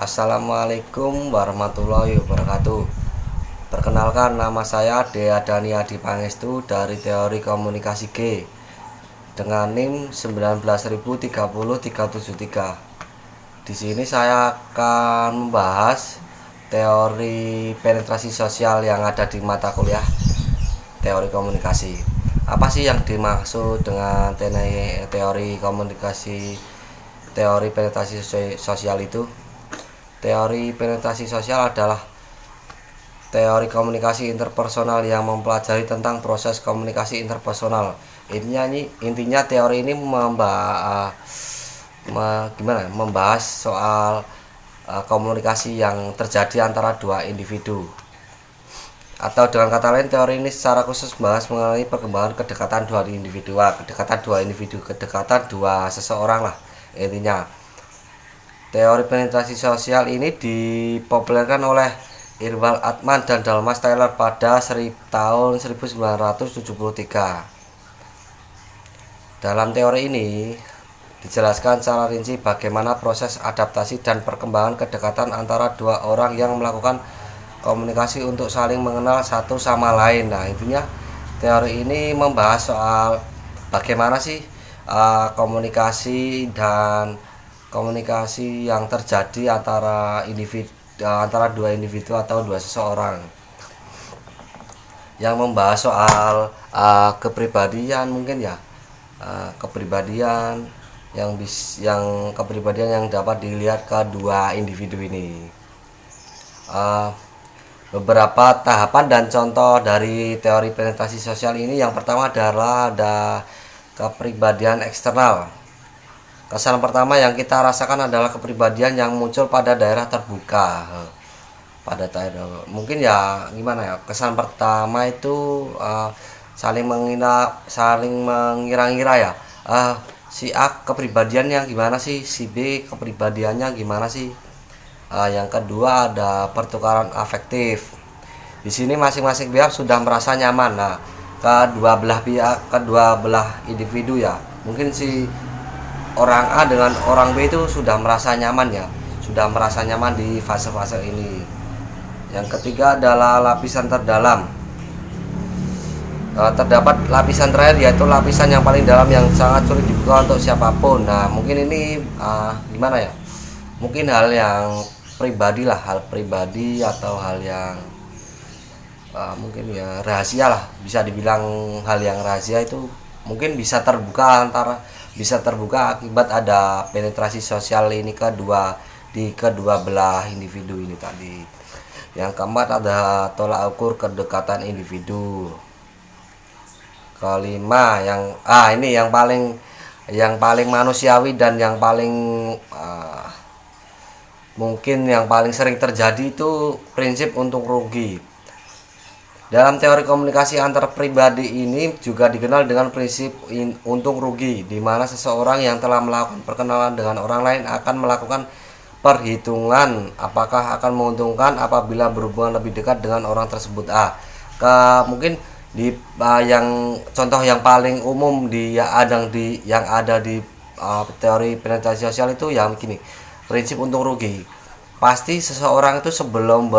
Assalamualaikum warahmatullahi wabarakatuh. Perkenalkan, nama saya Dea Dania Dipangestu dari Teori Komunikasi G dengan NIM 1930373. Di sini saya akan membahas teori penetrasi sosial yang ada di mata kuliah Teori Komunikasi. Apa sih yang dimaksud dengan teori komunikasi, teori penetrasi sosial itu? Teori penetrasi sosial adalah teori komunikasi interpersonal yang mempelajari tentang proses komunikasi interpersonal. Intinya teori ini membahas soal komunikasi yang terjadi antara dua individu. Atau dengan kata lain, teori ini secara khusus membahas mengenai perkembangan kedekatan dua individu, kedekatan dua seseorang lah intinya. Teori penetrasi sosial ini dipopulerkan oleh Irwal Atman dan Dalmas Taylor pada tahun 1973. Dalam teori ini dijelaskan secara rinci bagaimana proses adaptasi dan perkembangan kedekatan antara dua orang yang melakukan komunikasi untuk saling mengenal satu sama lain. Nah, intinya teori ini membahas soal bagaimana sih komunikasi yang terjadi antara dua individu atau dua seseorang, yang membahas soal kepribadian mungkin ya, kepribadian yang dapat dilihat kedua individu ini. Beberapa tahapan dan contoh dari teori penetrasi sosial ini, yang pertama adalah ada kepribadian eksternal. Kesan pertama yang kita rasakan adalah kepribadian yang muncul pada daerah terbuka. Mungkin ya gimana ya, kesan pertama itu saling mengira-ngira ya. Si A kepribadiannya gimana sih, si B kepribadiannya gimana sih. Yang kedua ada pertukaran afektif. Di sini masing-masing pihak sudah merasa nyaman. Nah, kedua belah individu ya. Mungkin si orang A dengan orang B itu sudah merasa nyaman di fase-fase ini. Yang ketiga adalah lapisan terdalam. Terdapat lapisan terakhir, yaitu lapisan yang paling dalam yang sangat sulit dibuka untuk siapapun. Nah, mungkin ini gimana ya? Mungkin hal yang pribadi lah, hal pribadi atau hal yang mungkin ya rahasia lah, bisa dibilang hal yang rahasia itu mungkin bisa terbuka akibat ada penetrasi sosial ini di kedua belah individu ini tadi. Yang keempat ada tolak ukur kedekatan individu. Kelima ini yang paling manusiawi dan yang paling mungkin yang paling sering terjadi itu prinsip untung rugi. Dalam teori komunikasi antar pribadi ini juga dikenal dengan prinsip untung rugi, di mana seseorang yang telah melakukan perkenalan dengan orang lain akan melakukan perhitungan apakah akan menguntungkan apabila berhubungan lebih dekat dengan orang tersebut. Mungkin contoh yang paling umum yang ada di teori penetrasi sosial itu yang begini, prinsip untung rugi. Pasti seseorang itu sebelum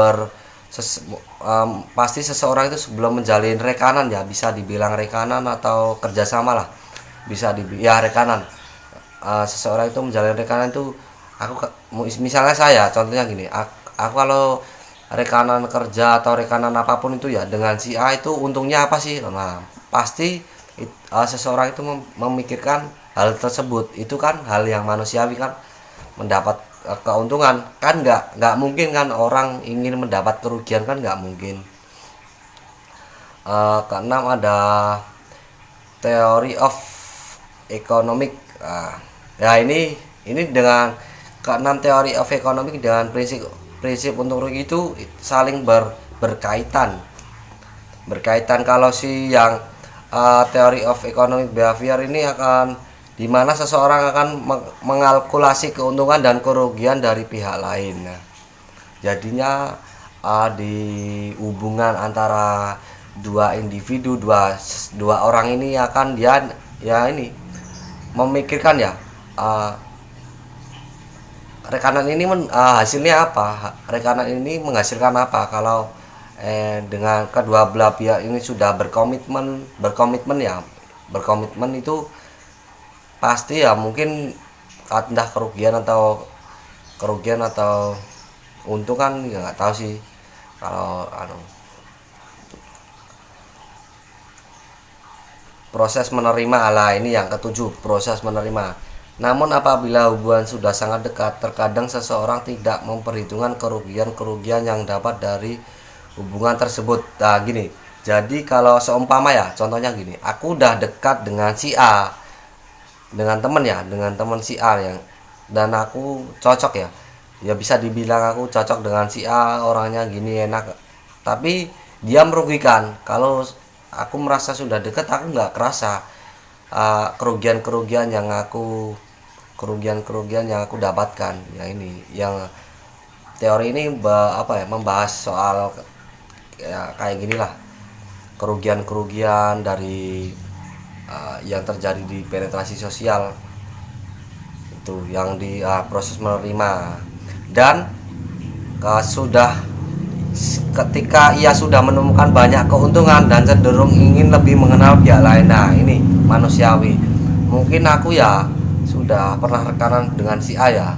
menjalin rekanan ya, bisa dibilang rekanan atau kerjasama lah, rekanan. Seseorang itu menjalin rekanan itu, misalnya saya contohnya gini, aku kalau rekanan kerja atau rekanan apapun itu ya dengan si A itu untungnya apa sih. Nah, pasti seseorang itu memikirkan hal tersebut. Itu kan hal yang manusiawi kan, mendapat keuntungan kan, nggak mungkin kan orang ingin mendapat kerugian kan, nggak mungkin. Keenam ada theory of economic. Ini dengan keenam teori of economic dengan prinsip untung rugi itu saling berkaitan. Kalau si yang theory of economic behavior ini akan di mana seseorang akan mengalkulasi keuntungan dan kerugian dari pihak lain. Jadinya di hubungan antara dua individu, dua orang ini akan dia ini memikirkan ya, rekanan ini hasilnya apa? Rekanan ini menghasilkan apa kalau dengan kedua belah pihak ini sudah berkomitmen itu pasti ya mungkin entah kerugian atau untung kan ya nggak tahu sih kalau proses menerima lah ini yang ketujuh, proses menerima. Namun apabila hubungan sudah sangat dekat, terkadang seseorang tidak memperhitungkan kerugian-kerugian yang dapat dari hubungan tersebut. Nah gini, jadi kalau seumpama ya, contohnya gini, aku udah dekat dengan si A, dengan teman si A yang, dan aku cocok ya bisa dibilang aku cocok dengan si A, orangnya gini enak, tapi dia merugikan. Kalau aku merasa sudah dekat, aku nggak kerasa kerugian yang aku dapatkan ya. Ini yang teori ini membahas soal ya kayak gini lah, kerugian dari yang terjadi di penetrasi sosial itu yang di proses menerima. Dan sudah ketika ia sudah menemukan banyak keuntungan dan cenderung ingin lebih mengenal pihak lain. Nah ini manusiawi. Mungkin aku ya sudah pernah rekanan dengan si A ya,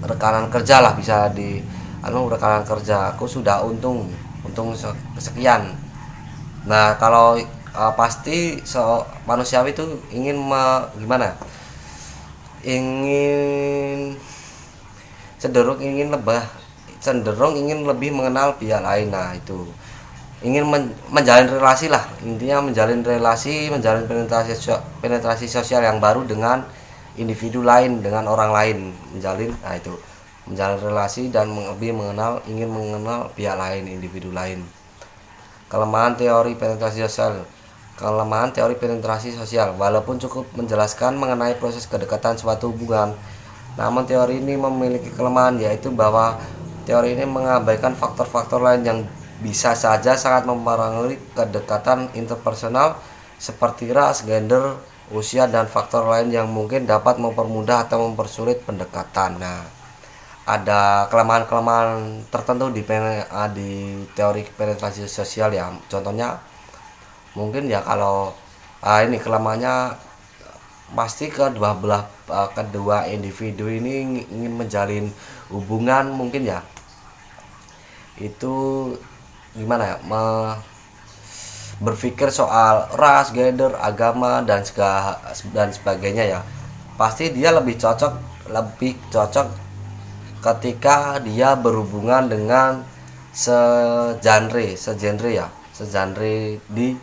rekanan kerja lah, bisa di rekanan kerja aku sudah untung sekian. Nah kalau pasti manusiawi itu ingin gimana, ingin cenderung ingin lebih mengenal pihak lain. Nah itu ingin menjalin relasi lah, intinya menjalin penetrasi sosial yang baru dengan individu lain, dengan orang lain, menjalin relasi dan ingin mengenal pihak lain, individu lain. Kelemahan teori penetrasi sosial. Walaupun cukup menjelaskan mengenai proses kedekatan suatu hubungan, namun teori ini memiliki kelemahan, yaitu bahwa teori ini mengabaikan faktor-faktor lain yang bisa saja sangat mempengaruhi kedekatan interpersonal seperti ras, gender, usia, dan faktor lain yang mungkin dapat mempermudah atau mempersulit pendekatan. Nah, ada kelemahan-kelemahan tertentu di teori penetrasi sosial ya. Contohnya mungkin ya kalau ini kelemahannya pasti kedua individu ini ingin menjalin hubungan, mungkin ya itu gimana ya, berpikir soal ras, gender, agama dan sebagainya ya. Pasti dia lebih cocok ketika dia berhubungan dengan segenre di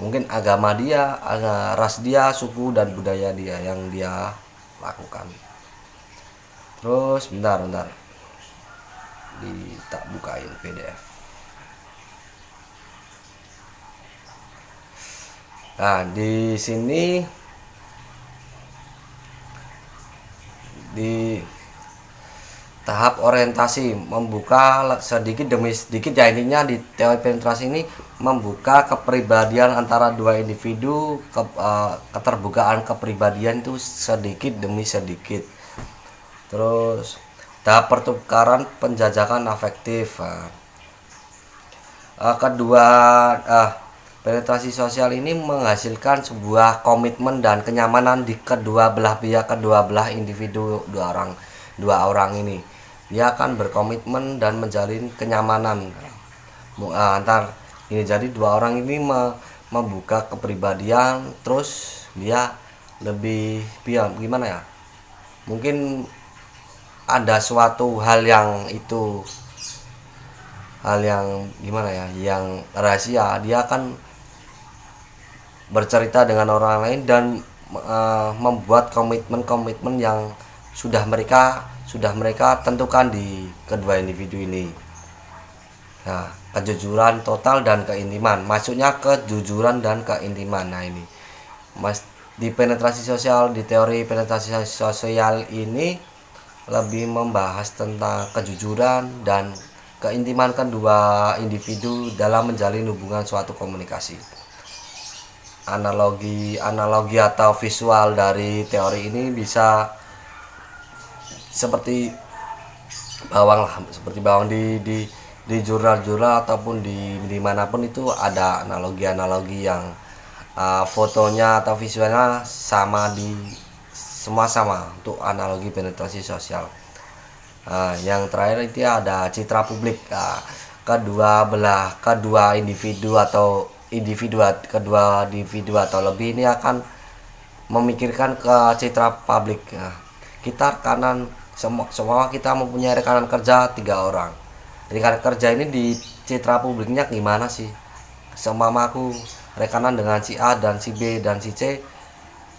mungkin agama dia, ras dia, suku dan budaya dia yang dia lakukan. Terus bentar tak bukain PDF. Nah di sini di tahap orientasi membuka sedikit demi sedikit ya, intinya di teori penetrasi ini membuka kepribadian antara dua individu, keterbukaan kepribadian itu sedikit demi sedikit. Terus tahap pertukaran penjajakan afektif. Penetrasi sosial ini menghasilkan sebuah komitmen dan kenyamanan di kedua belah individu, dua orang ini. Dia akan berkomitmen dan menjalin kenyamanan antar ini. Jadi dua orang ini membuka kepribadian, terus dia lebih gimana ya, mungkin ada suatu hal yang gimana ya, yang rahasia, dia akan bercerita dengan orang lain dan membuat komitmen yang sudah mereka tentukan di kedua individu ini. Nah, kejujuran total dan keintiman, maksudnya kejujuran dan keintiman. Nah ini di penetrasi sosial, di teori penetrasi sosial ini lebih membahas tentang kejujuran dan keintiman kedua individu dalam menjalin hubungan suatu komunikasi. Analogi atau visual dari teori ini bisa seperti bawang lah, seperti bawang di jurnal-jurnal ataupun di manapun itu ada analogi-analogi yang fotonya atau visualnya sama, semua sama untuk analogi penetrasi sosial. Yang terakhir itu ada citra publik. Kedua individu atau kedua individu atau lebih ini akan memikirkan ke citra publik. Kita rekanan semua kita mempunyai rekanan kerja 3 orang. Rekanan kerja ini di citra publiknya gimana sih? Seumpama aku rekanan dengan si A dan si B dan si C,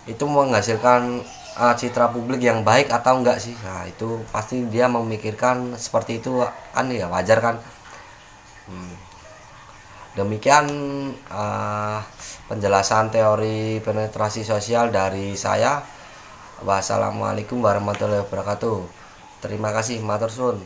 itu menghasilkan citra publik yang baik atau enggak sih? Nah, itu pasti dia memikirkan seperti itu kan, ya wajar kan. Demikian penjelasan teori penetrasi sosial dari saya. Wassalamualaikum warahmatullahi wabarakatuh. Terima kasih, matur suwun.